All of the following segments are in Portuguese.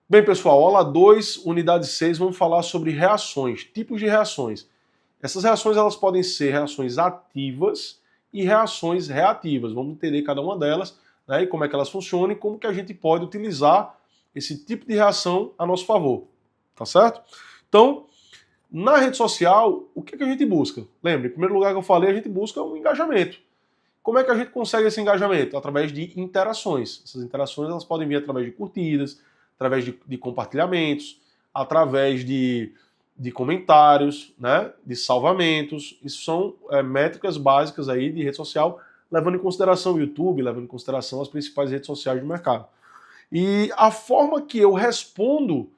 Bem, pessoal, aula 2, unidade 6, vamos falar sobre reações, tipos de reações. Essas reações elas podem ser reações ativas e reações reativas. Vamos entender cada uma delas, né, e como é que elas funcionam e como que a gente pode utilizar esse tipo de reação a nosso favor. Tá certo? Então, na rede social, o que a gente busca? Lembre, em primeiro lugar que eu falei, a gente busca um engajamento. Como é que a gente consegue esse engajamento? Através de interações. Essas interações elas podem vir através de curtidas, através de compartilhamentos, através de comentários, né, de salvamentos. Isso são métricas básicas aí de rede social, levando em consideração o YouTube, levando em consideração as principais redes sociais do mercado. E a forma que eu respondo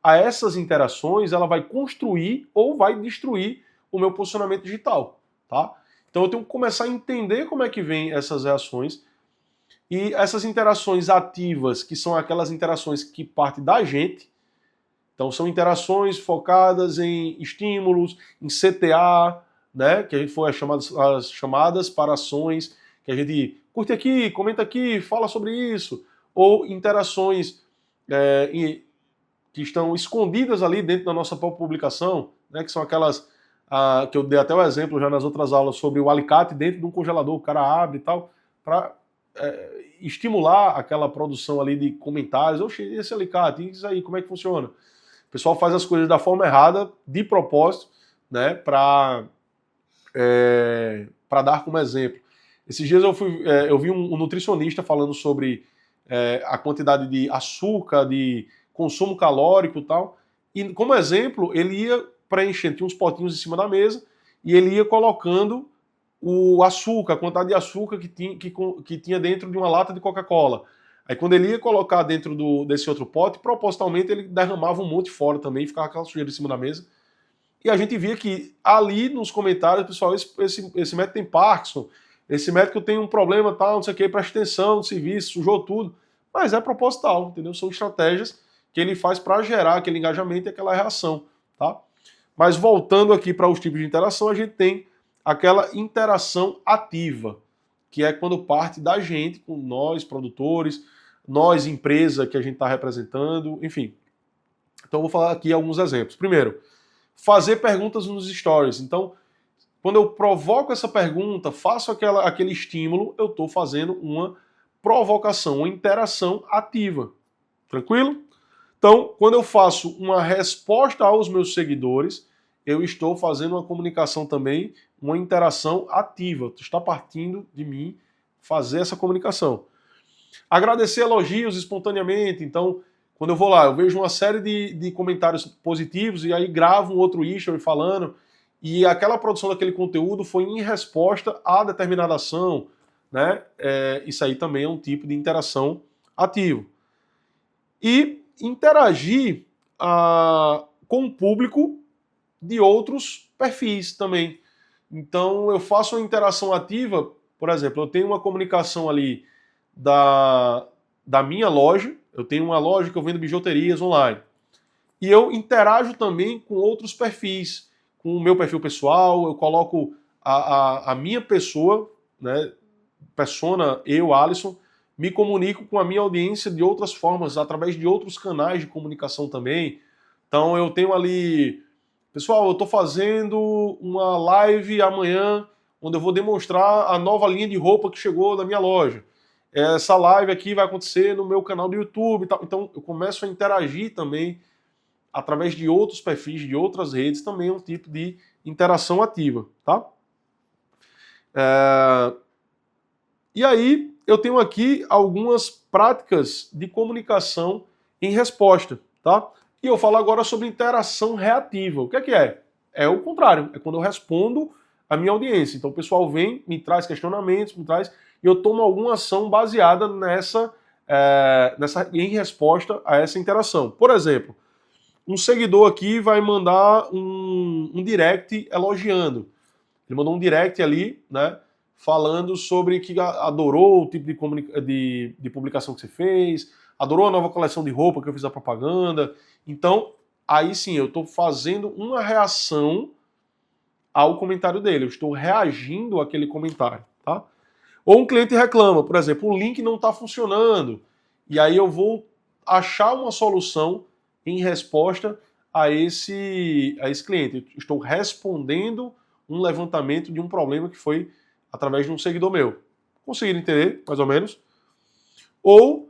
a essas interações, ela vai construir ou vai destruir o meu posicionamento digital, tá? Então eu tenho que começar a entender como é que vem essas reações. E essas interações ativas, que são aquelas interações que partem da gente, então são interações focadas em estímulos, em CTA, né, que a gente foi as chamadas para ações, que a gente curte aqui, comenta aqui, fala sobre isso, ou interações que estão escondidas ali dentro da nossa própria publicação, né, que são aquelas que eu dei até o exemplo já nas outras aulas sobre o alicate dentro de um congelador, o cara abre e tal, para estimular aquela produção ali de comentários. Oxe, esse alicate, isso aí, como é que funciona? O pessoal faz as coisas da forma errada, de propósito, né, para dar como exemplo. Esses dias eu vi um nutricionista falando sobre a quantidade de açúcar, de consumo calórico e tal, e como exemplo, ele ia preenchendo, tinha uns potinhos em cima da mesa, e ele ia colocando o açúcar, a quantidade de açúcar que tinha dentro de uma lata de Coca-Cola. Aí quando ele ia colocar dentro desse outro pote, propositalmente ele derramava um monte fora também, ficava aquela sujeira em cima da mesa. E a gente via que ali nos comentários, pessoal, esse médico tem Parkinson, esse médico tem um problema tal, não sei o que, presta atenção no serviço, sujou tudo. Mas é proposital, entendeu? São estratégias que ele faz para gerar aquele engajamento e aquela reação, tá? Mas voltando aqui para os tipos de interação, a gente tem aquela interação ativa, que é quando parte da gente, com nós, produtores, nós, empresa que a gente está representando, enfim. Então, eu vou falar aqui alguns exemplos. Primeiro, fazer perguntas nos stories. Então, quando eu provoco essa pergunta, faço aquele estímulo, eu estou fazendo uma provocação, uma interação ativa. Tranquilo? Então, quando eu faço uma resposta aos meus seguidores, eu estou fazendo uma comunicação também, uma interação ativa. Está partindo de mim fazer essa comunicação. Agradecer elogios espontaneamente. Então, quando eu vou lá, eu vejo uma série de comentários positivos e aí gravo um outro history falando, e aquela produção daquele conteúdo foi em resposta a determinada ação, né? Isso aí também é um tipo de interação ativo. E interagir com o público de outros perfis também. Então eu faço uma interação ativa, por exemplo, eu tenho uma comunicação ali da minha loja, eu tenho uma loja que eu vendo bijuterias online, e eu interajo também com outros perfis, com o meu perfil pessoal, eu coloco a minha pessoa, né, persona, eu, Alisson, me comunico com a minha audiência de outras formas, através de outros canais de comunicação também. Então eu tenho ali, pessoal, eu estou fazendo uma live amanhã, onde eu vou demonstrar a nova linha de roupa que chegou na minha loja. Essa live aqui vai acontecer no meu canal do YouTube e tal. Então eu começo a interagir também através de outros perfis, de outras redes, também é um tipo de interação ativa, tá? E aí eu tenho aqui algumas práticas de comunicação em resposta, tá? E eu falo agora sobre interação reativa. O que é? É o contrário, é quando eu respondo a minha audiência. Então o pessoal vem, me traz questionamentos, e eu tomo alguma ação baseada em resposta a essa interação. Por exemplo, um seguidor aqui vai mandar um direct elogiando. Ele mandou um direct ali, né, falando sobre que adorou o tipo de publicação que você fez, adorou a nova coleção de roupa que eu fiz a propaganda. Então, aí sim, eu estou fazendo uma reação ao comentário dele, eu estou reagindo àquele comentário, tá? Ou um cliente reclama, por exemplo, o link não está funcionando, e aí eu vou achar uma solução em resposta a esse cliente. Eu estou respondendo um levantamento de um problema que foi através de um seguidor meu. Conseguiram entender, mais ou menos? Ou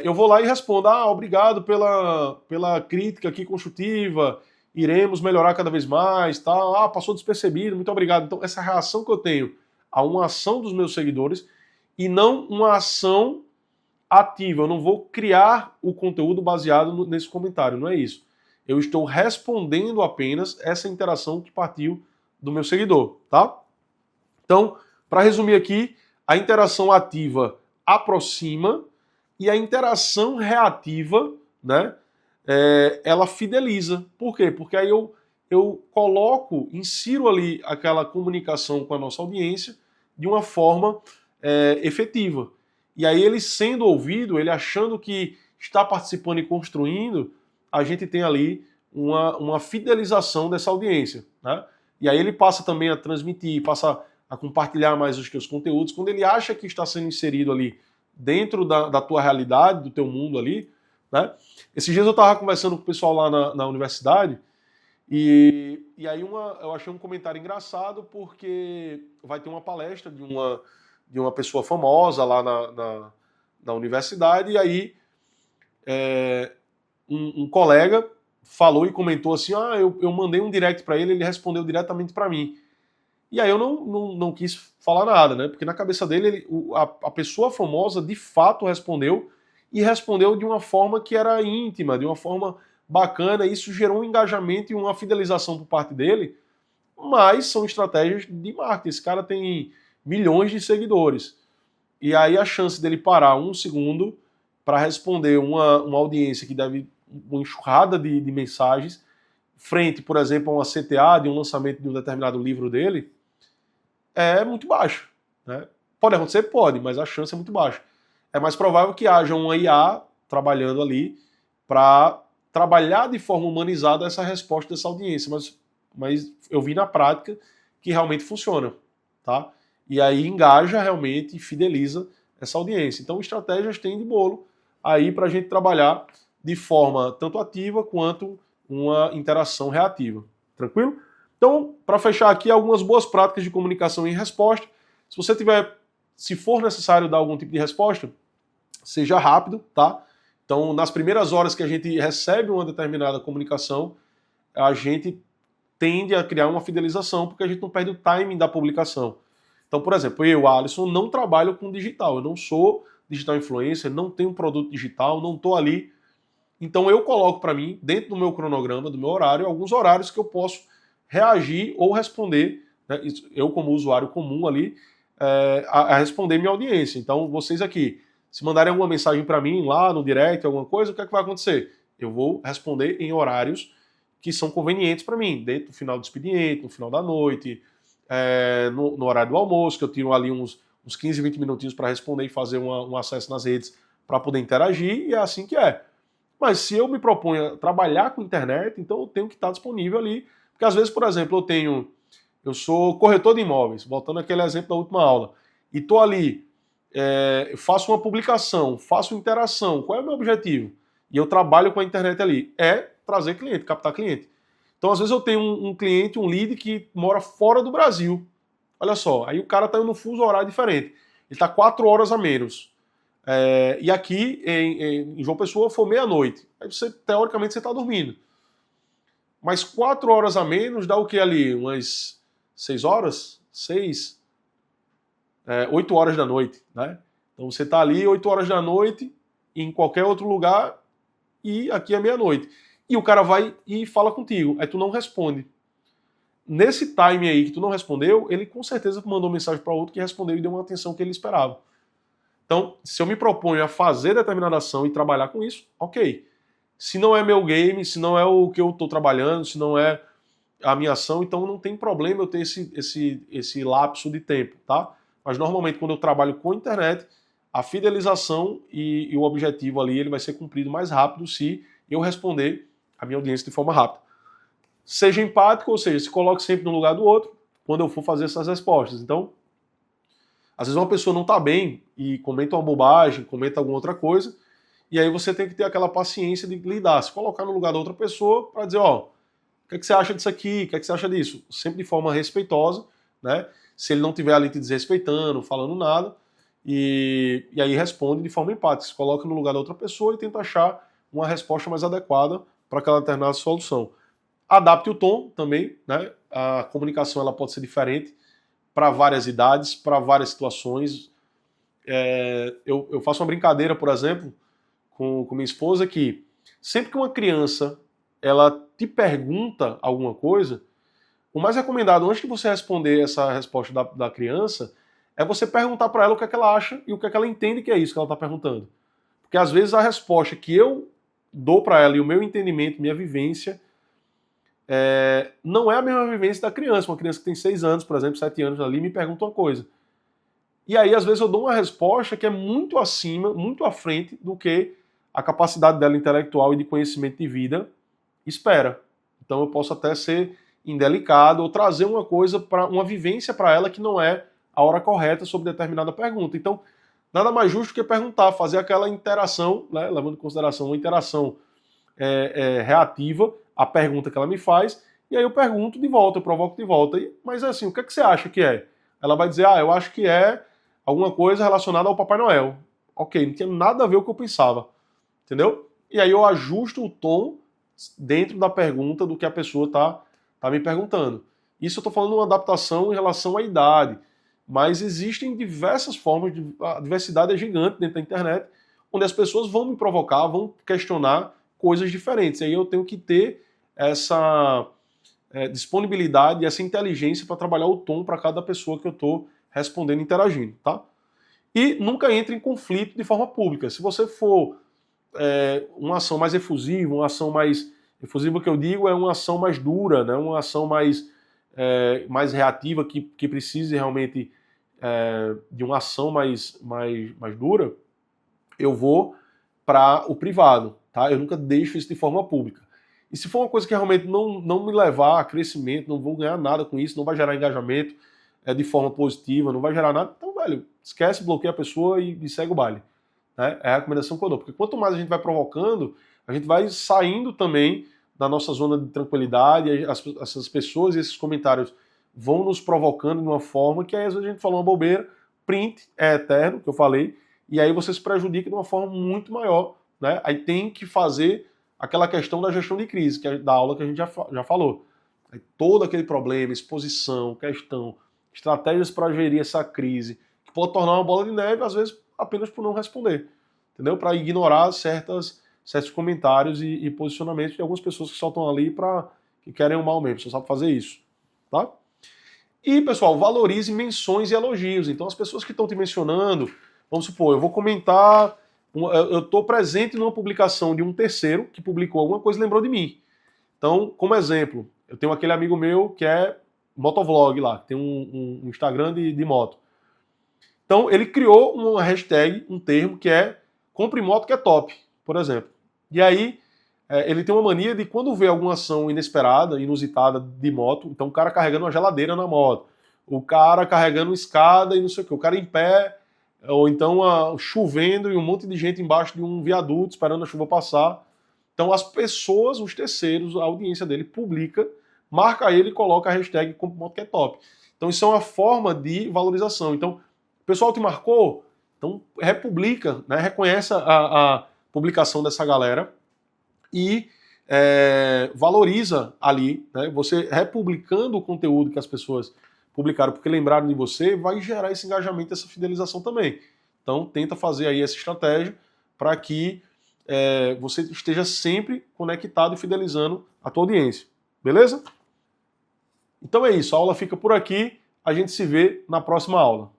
eu vou lá e respondo, obrigado pela crítica aqui construtiva, iremos melhorar cada vez mais, tal. Passou despercebido, muito obrigado. Então, essa reação que eu tenho a uma ação dos meus seguidores e não uma ação ativa. Eu não vou criar o conteúdo baseado nesse comentário, não é isso. Eu estou respondendo apenas essa interação que partiu do meu seguidor, tá? Então, para resumir aqui, a interação ativa aproxima e a interação reativa, né, ela fideliza. Por quê? Porque aí eu insiro ali aquela comunicação com a nossa audiência de uma forma efetiva. E aí ele sendo ouvido, ele achando que está participando e construindo, a gente tem ali uma fidelização dessa audiência, né? E aí ele passa também a transmitir, passa a compartilhar mais os teus conteúdos. Quando ele acha que está sendo inserido ali dentro da tua realidade, do teu mundo ali, né? Esses dias eu estava conversando com o pessoal lá na universidade e aí eu achei um comentário engraçado porque vai ter uma palestra de uma pessoa famosa lá na universidade e aí um colega falou e comentou assim, eu mandei um direct para ele respondeu diretamente para mim. E aí eu não quis falar nada, né? Porque na cabeça dele, a pessoa famosa de fato respondeu e respondeu de uma forma que era íntima, de uma forma bacana, e isso gerou um engajamento e uma fidelização por parte dele, mas são estratégias de marketing. Esse cara tem milhões de seguidores. E aí a chance dele parar um segundo para responder uma audiência que deve uma enxurrada de mensagens, frente, por exemplo, a uma CTA de um lançamento de um determinado livro dele, é muito baixa, né? Pode acontecer? Pode, mas a chance é muito baixa. É mais provável que haja uma IA trabalhando ali para trabalhar de forma humanizada essa resposta dessa audiência, mas eu vi na prática que realmente funciona, tá? E aí engaja realmente e fideliza essa audiência. Então estratégias tem de bolo aí para a gente trabalhar de forma tanto ativa quanto uma interação reativa. Tranquilo? Então, para fechar aqui, algumas boas práticas de comunicação em resposta. Se for necessário dar algum tipo de resposta, seja rápido, tá? Então, nas primeiras horas que a gente recebe uma determinada comunicação, a gente tende a criar uma fidelização, porque a gente não perde o timing da publicação. Então, por exemplo, eu, Alisson, não trabalho com digital, eu não sou digital influencer, não tenho produto digital, não estou ali. Então, eu coloco para mim, dentro do meu cronograma, do meu horário, alguns horários que eu posso reagir ou responder, né, eu como usuário comum ali, a responder minha audiência. Então, vocês aqui, se mandarem alguma mensagem para mim lá no direct, alguma coisa, o que é que vai acontecer? Eu vou responder em horários que são convenientes para mim, dentro do final do expediente, no final da noite, no horário do almoço, que eu tiro ali uns 15, 20 minutinhos para responder e fazer um acesso nas redes para poder interagir, e é assim que é. Mas se eu me proponho a trabalhar com internet, então eu tenho que estar disponível ali. Porque às vezes, por exemplo, eu sou corretor de imóveis, voltando àquele exemplo da última aula, e estou ali, faço uma publicação, faço interação. Qual é o meu objetivo? E eu trabalho com a internet ali. É trazer cliente, captar cliente. Então, às vezes, eu tenho um cliente, um lead que mora fora do Brasil. Olha só, aí o cara está em um fuso horário diferente. Ele está 4 horas a menos. E aqui, em João Pessoa, foi meia-noite. Aí você, teoricamente, você está dormindo. Mas 4 horas a menos dá o que ali? Umas 6 horas? 8 horas da noite, né? Então você está ali 8 horas da noite em qualquer outro lugar e aqui é meia-noite. E o cara vai e fala contigo, aí tu não responde. Nesse time aí que tu não respondeu, ele com certeza mandou mensagem para outro que respondeu e deu uma atenção que ele esperava. Então, se eu me proponho a fazer determinada ação e trabalhar com isso, ok. Se não é meu game, se não é o que eu estou trabalhando, se não é a minha ação, então não tem problema eu ter esse lapso de tempo, tá? Mas normalmente quando eu trabalho com a internet, a fidelização e o objetivo ali ele vai ser cumprido mais rápido se eu responder a minha audiência de forma rápida. Seja empático, ou seja, se coloque sempre no lugar do outro quando eu for fazer essas respostas. Então, às vezes uma pessoa não está bem e comenta uma bobagem, comenta alguma outra coisa, E aí você tem que ter aquela paciência de lidar, se colocar no lugar da outra pessoa para dizer, ó, o que é que você acha disso aqui? O que é que você acha disso? Sempre de forma respeitosa, né? Se ele não estiver ali te desrespeitando, falando nada, e aí responde de forma empática, se coloca no lugar da outra pessoa e tenta achar uma resposta mais adequada para aquela determinada solução. Adapte o tom também, né? A comunicação ela pode ser diferente para várias idades, para várias situações. Eu faço uma brincadeira, por exemplo, com minha esposa, que sempre que uma criança ela te pergunta alguma coisa, o mais recomendado, antes de você responder essa resposta da criança, é você perguntar para ela o que é que ela acha e o que é que ela entende que é isso que ela está perguntando. Porque às vezes a resposta que eu dou para ela e o meu entendimento, minha vivência, não é a mesma vivência da criança. Uma criança que tem 6 anos, por exemplo, 7 anos ali, me pergunta uma coisa. E aí, às vezes, eu dou uma resposta que é muito acima, muito à frente do que a capacidade dela intelectual e de conhecimento de vida espera. Então eu posso até ser indelicado ou trazer uma coisa, uma vivência para ela que não é a hora correta sobre determinada pergunta. Então, nada mais justo que perguntar, fazer aquela interação, né, levando em consideração uma interação reativa à pergunta que ela me faz, e aí eu pergunto de volta, eu provoco de volta. Mas assim, o que é que você acha que é? Ela vai dizer, eu acho que é alguma coisa relacionada ao Papai Noel. Ok, não tinha nada a ver com o que eu pensava. Entendeu? E aí eu ajusto o tom dentro da pergunta do que a pessoa está me perguntando. Isso eu estou falando de uma adaptação em relação à idade. Mas existem diversas formas, a diversidade é gigante dentro da internet, onde as pessoas vão me provocar, vão questionar coisas diferentes. E aí eu tenho que ter essa disponibilidade e essa inteligência para trabalhar o tom para cada pessoa que eu estou respondendo e interagindo, tá? E nunca entre em conflito de forma pública. Se você for uma ação mais efusiva, uma ação mais efusiva que eu digo é uma ação mais dura, né? Uma ação mais reativa que precise realmente de uma ação mais dura, eu vou para o privado, tá? Eu nunca deixo isso de forma pública. E se for uma coisa que realmente não me levar a crescimento, não vou ganhar nada com isso, não vai gerar engajamento de forma positiva, não vai gerar nada, então, velho, esquece, bloqueia a pessoa e segue o baile. Né? É a recomendação que eu dou. Porque quanto mais a gente vai provocando, a gente vai saindo também da nossa zona de tranquilidade, essas pessoas e esses comentários vão nos provocando de uma forma que aí às vezes a gente fala uma bobeira, print é eterno, que eu falei, e aí você se prejudica de uma forma muito maior. Né? Aí tem que fazer aquela questão da gestão de crise, que é da aula que a gente já falou. Aí todo aquele problema, exposição, questão, estratégias para gerir essa crise, que pode tornar uma bola de neve, às vezes apenas por não responder, entendeu? Para ignorar certos comentários e posicionamentos de algumas pessoas que só estão ali que querem o mal mesmo, só sabe fazer isso, tá? E, pessoal, valorize menções e elogios. Então, as pessoas que estão te mencionando, vamos supor, eu vou comentar, eu estou presente numa publicação de um terceiro que publicou alguma coisa e lembrou de mim. Então, como exemplo, eu tenho aquele amigo meu que é motovlog lá, tem um Instagram de moto. Então, ele criou uma hashtag, um termo que é compre moto que é top, por exemplo. E aí, ele tem uma mania de quando vê alguma ação inesperada, inusitada de moto, então o cara carregando uma geladeira na moto, o cara carregando uma escada e não sei o que, o cara em pé, ou então chovendo e um monte de gente embaixo de um viaduto esperando a chuva passar. Então as pessoas, os terceiros, a audiência dele publica, marca ele e coloca a hashtag compre moto que é top. Então isso é uma forma de valorização. Então, o pessoal te marcou, então republica, né, reconhece a publicação dessa galera e valoriza ali, né, você republicando o conteúdo que as pessoas publicaram porque lembraram de você, vai gerar esse engajamento, essa fidelização também. Então tenta fazer aí essa estratégia para que você esteja sempre conectado e fidelizando a tua audiência. Beleza? Então é isso, a aula fica por aqui, a gente se vê na próxima aula.